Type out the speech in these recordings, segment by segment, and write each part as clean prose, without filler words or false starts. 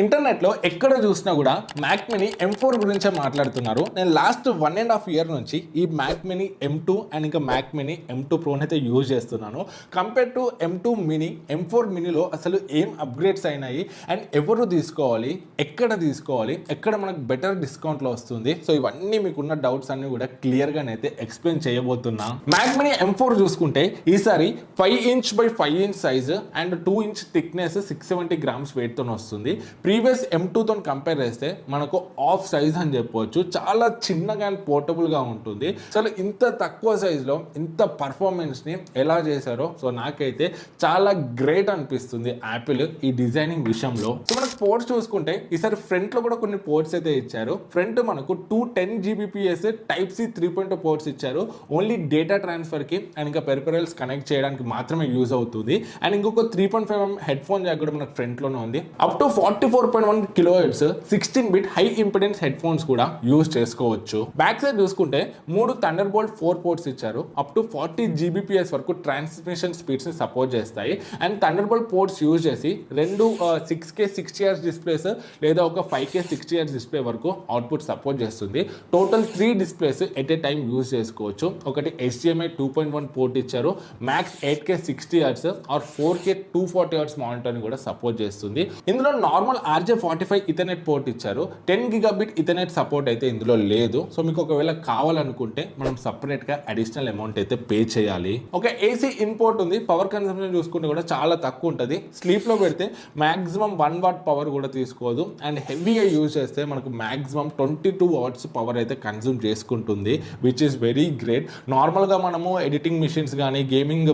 ఇంటర్నెట్లో ఎక్కడ చూసినా కూడా మ్యాక్ మినీ M4 గురించే మాట్లాడుతున్నారు. నేను లాస్ట్ 1.5 year నుంచి ఈ మ్యాక్ మినీ M2 అండ్ ఇంకా మ్యాక్ మినీ M2 Pro అయితే యూజ్ చేస్తున్నాను. Compare to M2 mini, M4 మినీలో అసలు ఏం అప్గ్రేడ్స్ అయినాయి అండ్ ఎవరు తీసుకోవాలి, ఎక్కడ తీసుకోవాలి, ఎక్కడ మనకు బెటర్ డిస్కౌంట్లో వస్తుంది. సో ఇవన్నీ మీకున్న డౌట్స్ అన్ని కూడా క్లియర్గానైతే ఎక్స్ప్లెయిన్ చేయబోతున్నా. మ్యాక్ మినీ M4 చూసుకుంటే ఈసారి 5" by 5" size and 2" thickness 670 grams వెయిట్తో వస్తుంది. ప్రీవియస్ M2తో కంపేర్ చేస్తే మనకు ఆఫ్ సైజ్ అని చెప్పవచ్చు. చాలా చిన్నగా అండ్ పోర్టబుల్గా ఉంటుంది. అసలు ఇంత తక్కువ సైజులో ఇంత పర్ఫార్మెన్స్ని ఎలా చేశారో సో నాకైతే చాలా గ్రేట్ అనిపిస్తుంది యాపిల్ ఈ డిజైనింగ్ విషయంలో. సో మనకు పోర్ట్స్ చూసుకుంటే ఈసారి ఫ్రంట్లో కూడా కొన్ని పోర్ట్స్ అయితే ఇచ్చారు. ఫ్రంట్ మనకు 210 Gbps Type-C 3.0 పోర్ట్స్ ఇచ్చారు. ఓన్లీ డేటా ట్రాన్స్ఫర్కి అండ్ ఇంకా పెరిఫెరల్స్ కనెక్ట్ చేయడానికి మాత్రమే యూజ్ అవుతుంది. అండ్ ఇంకొక 3.5mm హెడ్ ఫోన్ జాక్ కూడా మనకు ఫ్రంట్లోనే ఉంది. Up to 44.1 kHz 16-bit high impedance head phones కూడా యూజ్ చేసుకోవచ్చు. బ్యాక్ సైడ్ చూసుకుంటే 3 Thunderbolt 4 పోర్ట్స్ ఇచ్చారు. అప్ టు 40 Gbps వరకు ట్రాన్స్మిషన్ స్పీడ్స్ ని సపోర్ట్ చేస్తాయి. అండ్ Thunderbolt పోర్ట్స్ యూజ్ చేసి రెండు 6K 60Hz డిస్ప్లేస్ లేదా ఒక 5K 60Hz డిస్ప్లే వరకు అవుట్పుట్ సపోర్ట్ చేస్తుంది. Total 3 displays at a time use చేసుకోవచ్చు. ఒకటి HDMI 2.1 పోర్ట్ ఇచ్చారు. Max 8K 60Hz or 4K 240Hz monitor ని కూడా సపోర్ట్ చేస్తుంది. ఇందులో నార్మల్ RJ45 ఇథర్నెట్ పోర్ట్ ఇచ్చారు. 10 Gigabit ఇథర్నెట్ సపోర్ట్ అయితే ఇందులో లేదు. సో మీకు ఒకవేళ కావాలనుకుంటే మనం సపరేట్ గా అడిషనల్ అమౌంట్ అయితే పే చేయాలి. ఒక AC ఇన్పుట్ ఉంది. పవర్ కన్సంప్షన్ చూసుకుంటే కూడా చాలా తక్కువ ఉంటుంది. స్లీప్ లో పెడితే మాక్సిమం 1 watt పవర్ కూడా తీసుకోదు. అండ్ హెవీగా యూజ్ చేస్తే మనకు మాక్సిమం 22 watts పవర్ అయితే కన్జ్యూమ్ చేసుకుంటుంది, విచ్ ఇస్ వెరీ గ్రేట్. నార్మల్గా మనము ఎడిటింగ్ మిషన్స్ కానీ గేమింగ్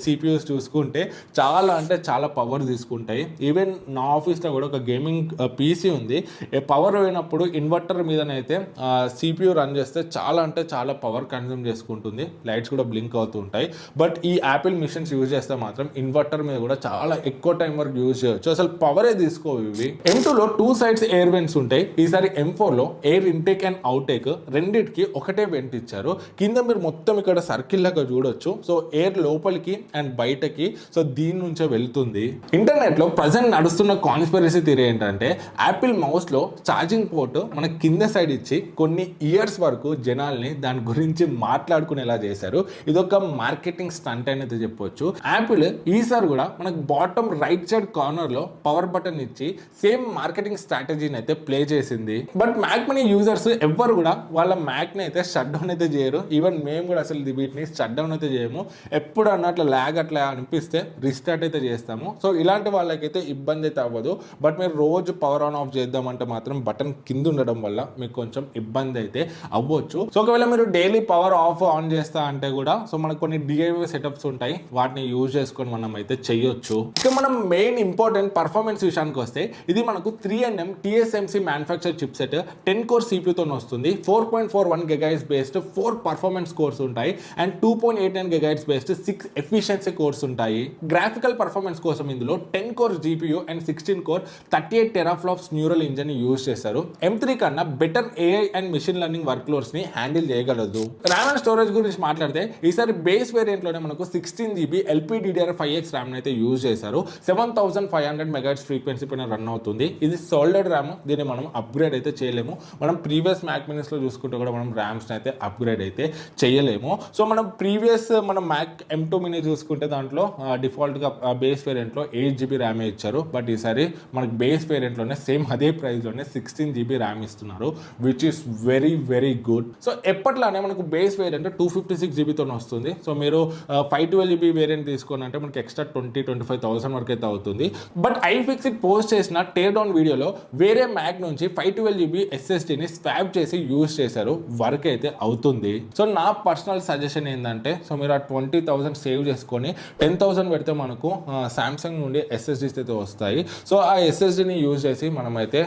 CPUs చూసుకుంటే చాలా అంటే చాలా పవర్ తీసుకుంటాయి. ఈవెన్ నా ఆఫీస్లో కూడా ఒక గేమింగ్ PC ఉంది. పవర్ పోయినప్పుడు ఇన్వర్టర్ మీదనైతే CPU రన్ చేస్తే చాలా అంటే చాలా పవర్ కన్జ్యూమ్ చేసుకుంటుంది. లైట్స్ కూడా బ్లింక్ అవుతూ ఉంటాయి. బట్ ఈ యాపిల్ మిషన్స్ యూజ్ చేస్తే మాత్రం ఇన్వర్టర్ మీద కూడా చాలా ఎక్కువ టైం వరకు యూజ్ చేయొచ్చు. అసలు పవరే తీసుకోవు ఇవి. M2లో 2 sides ఎయిర్ వెంట్స్ ఉంటాయి. ఈసారి M4లో ఎయిర్ ఇంటేక్ అండ్ అవుటేక్ రెండింటికి ఒకటే వెంట్ ఇచ్చారు. కింద మీరు మొత్తం ఇక్కడ సర్కిల్ లాగా చూడొచ్చు. సో ఎయిర్ లోపలికి అండ్ బయటకి సో దీని నుంచే వెళ్తుంది. ఇంటర్నెట్లో ప్రజెంట్ నడుస్తున్న కాన్స్పిరసీ థియరీ ఏంటంటే యాపిల్ మౌస్లో ఛార్జింగ్ పోర్ట్ మన కింద సైడ్ ఇచ్చి కొన్ని ఇయర్స్ వరకు జనాల్ని దాని గురించి మాట్లాడుకునేలా చేశారు. ఇదొక మార్కెటింగ్ స్టంట్ అనేది చెప్పొచ్చు. యాపిల్ ఈసారి కూడా మనకు బాటమ్ రైట్ సైడ్ కార్నర్లో పవర్ బటన్ ఇచ్చి సేమ్ మార్కెటింగ్ స్ట్రాటజీని అయితే ప్లే చేసింది. బట్ మ్యాక్ మినీ యూజర్స్ ఎవ్వరు కూడా వాళ్ళ మ్యాక్ని అయితే షట్ డౌన్ అయితే చేయరు. ఈవెన్ మేము కూడా అసలు వీటిని షట్ డౌన్ అయితే చేయము. ఎప్పుడు అన్నట్లు ల్యాగ్ అట్లా అనిపిస్తే రీస్టార్ట్ అయితే చేస్తాము. సో ఇలాంటి వాళ్ళకైతే ఇబ్బంది అయితే అవ్వదు. బట్ మీరు రోజు పవర్ ఆన్ ఆఫ్ చేద్దామంటే మాత్రం బటన్ కింద ఉండడం వల్ల మీకు కొంచెం ఇబ్బంది అయితే అవ్వచ్చు. సో ఒకవేళ మీరు డైలీ పవర్ ఆఫ్ ఆన్ చేస్తా అంటే కూడా సో మనకు కొన్ని DIY సెటప్స్ ఉంటాయి. వాటిని యూజ్ చేసుకొని మనం అయితే చేయొచ్చు. ఇక మనం మెయిన్ ఇంపార్టెంట్ పర్ఫార్మెన్స్ విషయానికి వస్తే ఇది మనకు 3nm TSMC manufacture chip set 10 core CPU తో వస్తుంది. 4.41 GHz బేస్డ్ 4 పర్ఫార్మెన్స్ కోర్స్ ఉంటాయి and 2.89 GHz based 6 efficiency cores ఉంటాయి. గ్రాఫికల్ పర్ఫార్మెన్స్ కోసం ఇందులో 10 core GPU and 16 core 38 teraflops neural engine use చేశారు. M3 కన్నా better AI and machine learning work loads handle చేయగలదు. RAM and storage గురించి మాట్లాడితే ఈసారి బేస్ వేరియంట్ లోనే మనకు 16GB LPDDR5X ర్యామ్ అయితే యూజ్ చేశారు. 7500 MHz ఫ్రీక్వెన్సీ పైన రన్ అవుతుంది. ఇది సోల్డర్డ్ ర్యామ్. దీన్ని మనం అప్గ్రేడ్ అయితే చేయలేము. మనం ప్రీవియస్ మ్యాక్ మినీస్ లో చూసుకుంటే కూడా మనం ర్యామ్స్ అయితే అప్గ్రేడ్ అయితే చేయలేము. సో మనం ప్రీవియస్ మనం మ్యాక్ M2 మినీ చూసుకుంటే దాంట్లో డిఫాల్ట్ గా బేస్ వేరియంట్ లో 8GB ర్యామ్ ఇచ్చారు. బట్ ఈసారి మనకి బేస్ వేరియంట్ లోనే సేమ్ అదే ప్రైస్ లోనే 16GB ర్యామ్ ఇస్తున్నారు, which is very very good. So ఎప్పట్లానే మనకు బేస్ వేరియంట్ 256GB తో వస్తుంది. సో మీరు 512GB వేరియంట్ తీసుకోనంటే మనకి ఎక్స్ట్రా 20-25,000 వరకు అయితే అవుతుంది. బట్ iFixit పోస్ట్ చేసిన టేర్ డౌన్ వీడియోలో వేరే మ్యాక్ నుంచి 512GB SSDని స్వాప్ చేసి యూజ్ చేశారు. వర్క్ అయితే అవుతుంది. సో నా పర్సనల్ సజెషన్ ఏంటంటే సో మీరు ఆ 20,000 సేవ్ చేసుకొని 10,000 పెడితే మనకు సామ్సంగ్ నుండి SSDs అయితే వస్తాయి. సో ఆ SSDని యూజ్ చేసి మనమైతే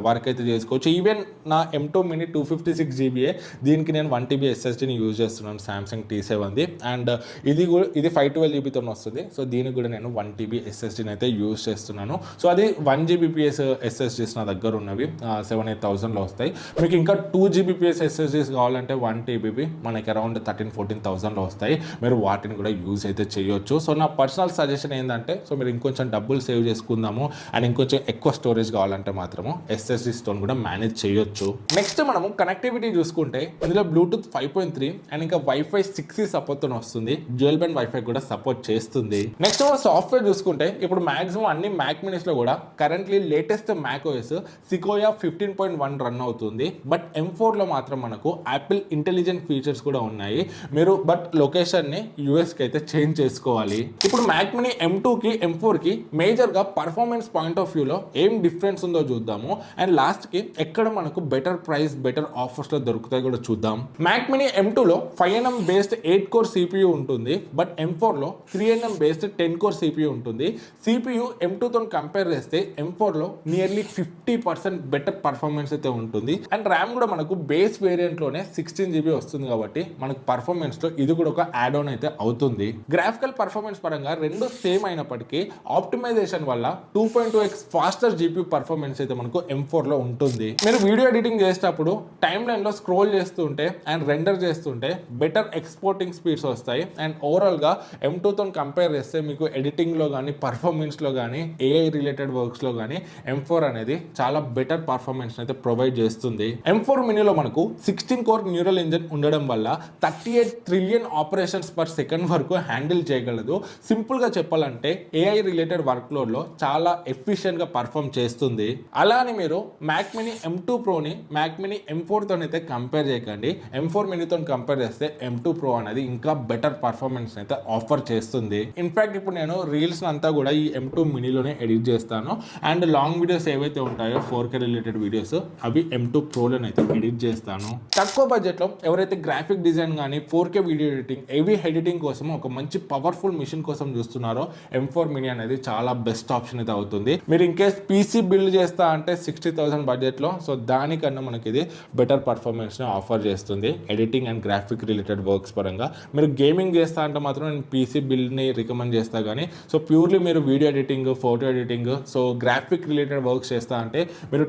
వర్క్ అయితే చేసుకోవచ్చు. ఈవెన్ నా M2 మినీ 256GB దీనికి నేను 1TB SSDని యూజ్ చేస్తున్నాను సామ్సంగ్ T7ది. అండ్ ఇది 512GB తో వస్తుంది. సో దీనికి కూడా నేను 1TB SSDని అయితే యూజ్ చేస్తున్నాను. సో అది 1Gbps SSDs నా దగ్గర ఉన్నవి 7,000-8,000లో వస్తాయి. మీకు ఇంకా 2Gbps SSDs కావాలంటే 1TB మనకి అరౌండ్ 13,000-14,000లో వస్తాయి. మీరు వాటిని కూడా యూజ్ అయితే చేయొచ్చు. సో నా పర్సనల్ సజెషన్ ఏంటంటే సో మీరు ఇంకొంచెం డబ్బులు సేవ్ చేసుకుందాము అండ్ ఇంకొంచెం ఎక్కువ స్టోరేజ్ కావాలంటే మాత్రము SSD కూడా మేనేజ్ చేయొచ్చు. నెక్స్ట్ మనము కనెక్టివిటీ చూసుకుంటే ఇందులో బ్లూటూత్ 5.3 అండ్ ఇంకా వైఫై 6 సపోర్ట్ వస్తుంది. డ్యూయల్ బ్యాండ్ వైఫై కూడా సపోర్ట్ చేస్తుంది. నెక్స్ట్ మనం సాఫ్ట్వేర్ చూసుకుంటే ఇప్పుడు మాక్సిమం అన్ని మ్యాక్ మినీస్ లో కూడా currently latest Mac OS Sequoia 15.1 run అవుతుంది. బట్ M4 లో మాత్రం మనకు యాపిల్ ఇంటెలిజెంట్ ఫీచర్స్ కూడా ఉన్నాయి. మీరు బట్ లొకేషన్ ని యూఎస్ కి అయితే చేంజ్ చేసుకోవాలి. ఇప్పుడు మ్యాక్ మినీ M2 కి M4 కి మేజర్ గా పర్ఫార్మెన్స్ పాయింట్ ఆఫ్ వ్యూ లో ఏం డిఫరెన్స్ ఉందో చూద్దాము. అండ్ లాస్ట్ కి ఎక్కడ మనకు బెటర్ ప్రైస్ బెటర్ ఆఫర్స్ లో దొరుకుతాయి కూడా చూద్దాం. మ్యాక్ మినీ M2 లో 5nm బేస్డ్ 8 కోర్ CPU ఉంటుంది. బట్ M4 లో 3nm బేస్డ్ 10 కోర్ CPU ఉంటుంది. CPU M2 తో కంపేర్ చేస్తే M4 లో నియర్లీ 50% బెటర్ పర్ఫార్మెన్స్ అయితే ఉంటుంది. అండ్ ర్యామ్ కూడా మనకు బేస్ వేరియంట్ లోనే 16GB వస్తుంది కాబట్టి మనకు పర్ఫార్మెన్స్ లో ఇది కూడా ఒక యాడ్ ఆన్ అయితే అవుతుంది. గ్రాఫికల్ పర్ఫార్మెన్స్ పరంగా రెండు సేమ్ అయినప్పటికీ ఆప్టిమైజేషన్ వల్ల 2.2x ఫాస్టర్ GPU పర్ఫార్మెన్స్ అయితే మనకు M4 లో ఉంటుంది. మీరు వీడియో ఎడిటింగ్ చేసేటప్పుడు టైమ్ లైన్ లో స్క్రోల్ చేస్తుంటే అండ్ రెండర్ చేస్తుంటే బెటర్ ఎక్స్పోర్టింగ్ స్పీడ్స్ వస్తాయి. అండ్ ఓవరాల్ గా M2 తో కంపేర్ చేస్తే మీకు ఎడిటింగ్ లో కానీ పర్ఫార్మెన్స్ లో కానీ AI రిలేటెడ్ వర్క్స్ లో కానీ M4 అనేది చాలా బెటర్ పర్ఫార్మెన్స్ అయితే ప్రొవైడ్ చేస్తుంది. M4 మినీలో మనకు 16 కోర్ న్యూరల్ ఇంజిన్ ఉండడం వల్ల 38 ట్రిలియన్ ఆపరేషన్స్ పర్ సెకండ్ వరకు హ్యాండిల్ చేయగలదు. సింపుల్ గా చెప్పాలంటే AI రిలేటెడ్ వర్క్ లోడ్ లో చాలా ఎఫిషియెంట్ గా పర్ఫార్మ్ చేస్తుంది. అలానే మీరు మ్యాక్ మినీ M2 ప్రోని మ్యాక్ మినీ M4 తో అయితే కంపేర్ చేయకండి. M4 మినీతో కంపేర్ చేస్తే M2 ప్రో అనేది ఇంకా బెటర్ పర్ఫార్మెన్స్ అయితే ఆఫర్ చేస్తుంది. ఇన్ఫాక్ట్ ఇప్పుడు నేను రీల్స్ అంతా కూడా ఈ M2 మినీలోనే ఎడిట్ చేస్తాను. అండ్ లాంగ్ వీడియోస్ ఏవైతే ఉంటాయో 4K రిలేటెడ్ వీడియోస్ అవి M2 ప్రోలోనే అయితే ఎడిట్ చేస్తాను. తక్కువ బడ్జెట్లో ఎవరైతే గ్రాఫిక్ డిజైన్ కానీ 4K video editing heavy editing కోసం ఒక మంచి పవర్ఫుల్ మిషన్ కోసం చూస్తున్నారో M4 మినీ అనేది చాలా బెస్ట్ ఆప్షన్ అయితే అవుతుంది. మీరు ఇన్కేస్ PC బిల్డ్ చేస్తా అంటే 60,000 బడ్జెట్లో సో దానికన్నా మనకి ఇది బెటర్ పర్ఫార్మెన్స్ని ఆఫర్ చేస్తుంది editing and graphic related works పరంగా. మీరు గేమింగ్ చేస్తా అంటే మాత్రం నేను PC బిల్డ్ని రికమెండ్ చేస్తా కానీ సో ప్యూర్లీ మీరు video editing photo editing so graphic related works చేస్తా అంటే మీరు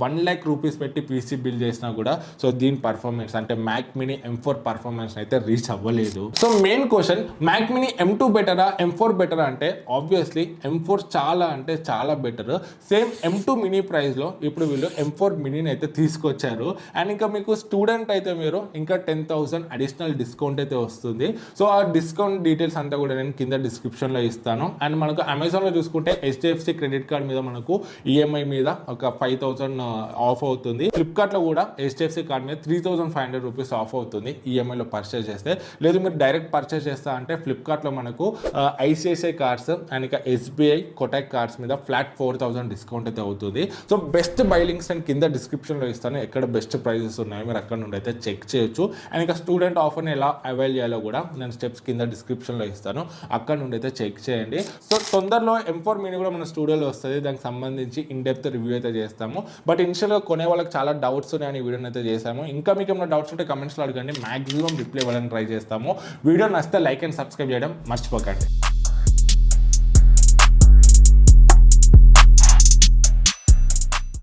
1 lakh రూపీస్ పెట్టి PC బిల్డ్ చేసినా కూడా సో దీని పర్ఫార్మెన్స్ అంటే మ్యాక్ మినీ M4 పర్ఫార్మెన్స్ అయితే రీచ్ అవ్వలేదు. So main question Mac mini M2 బెటరా M4 బెటరా అంటే ఆబ్వియస్లీ M4 చాలా అంటే చాలా better. Same M2 mini price లో ఇప్పుడు వీళ్ళు M4 మినీని అయితే తీసుకొచ్చారు. అండ్ ఇంకా మీకు స్టూడెంట్ అయితే మీరు ఇంకా 10,000 అడిషనల్ డిస్కౌంట్ అయితే వస్తుంది. సో ఆ డిస్కౌంట్ డీటెయిల్స్ అంతా కూడా నేను కింద డిస్క్రిప్షన్ లో ఇస్తాను. అండ్ మనకు అమెజాన్ లో చూసుకుంటే HDFC క్రెడిట్ కార్డ్ మీద మనకు EMI మీద ఒక 5,000 ఆఫ్ అవుతుంది. ఫ్లిప్కార్ట్ లో కూడా HDFC కార్డ్ మీద 3,500 రూపీస్ ఆఫ్ అవుతుంది EMI లో పర్చేస్ చేస్తే. లేదు మీరు డైరెక్ట్ పర్చేస్ చేస్తా అంటే ఫ్లిప్కార్ట్ లో మనకు ICICI కార్డ్స్ అండ్ ఇంకా SBI కోటక్ కార్డ్స్ మీద ఫ్లాట్ 4,000 డిస్కౌంట్ అయితే అవుతుంది. సో బెస్ట్ బై లింక్స్ నేను కింద డిస్క్రిప్షన్ లో ఇస్తాను. ఎక్కడ బెస్ట్ ప్రైజెస్ ఉన్నాయో మీరు అక్కడ నుండి అయితే చెక్ చేయొచ్చు. అండ్ ఇంకా స్టూడెంట్ ఆఫర్ని ఎలా అవైల్ చేయాలో కూడా నేను స్టెప్స్ కింద డిస్క్రిప్షన్ లో ఇస్తాను. అక్కడ నుండి అయితే చెక్ చేయండి. సో తొందరలో M4 మినీ కూడా మన స్టూడియోలో వస్తుంది. దానికి సంబంధించి ఇన్ డెప్త్ రివ్యూ అయితే చేస్తాము. బట్ ఇనిషియల్గా కొనే వాళ్ళకి చాలా డౌట్స్ ఉన్నాయని వీడియోని అయితే చేసాము. ఇంకా మీకు ఏమైనా డౌట్స్ ఉంటే కమెంట్స్లో అడగండి. మాక్సిమం రిప్లై ఇవ్వడానికి ట్రై చేస్తాము. వీడియో నచ్చితే లైక్ అండ్ సబ్స్క్రైబ్ చేయడం మర్చిపోకండి.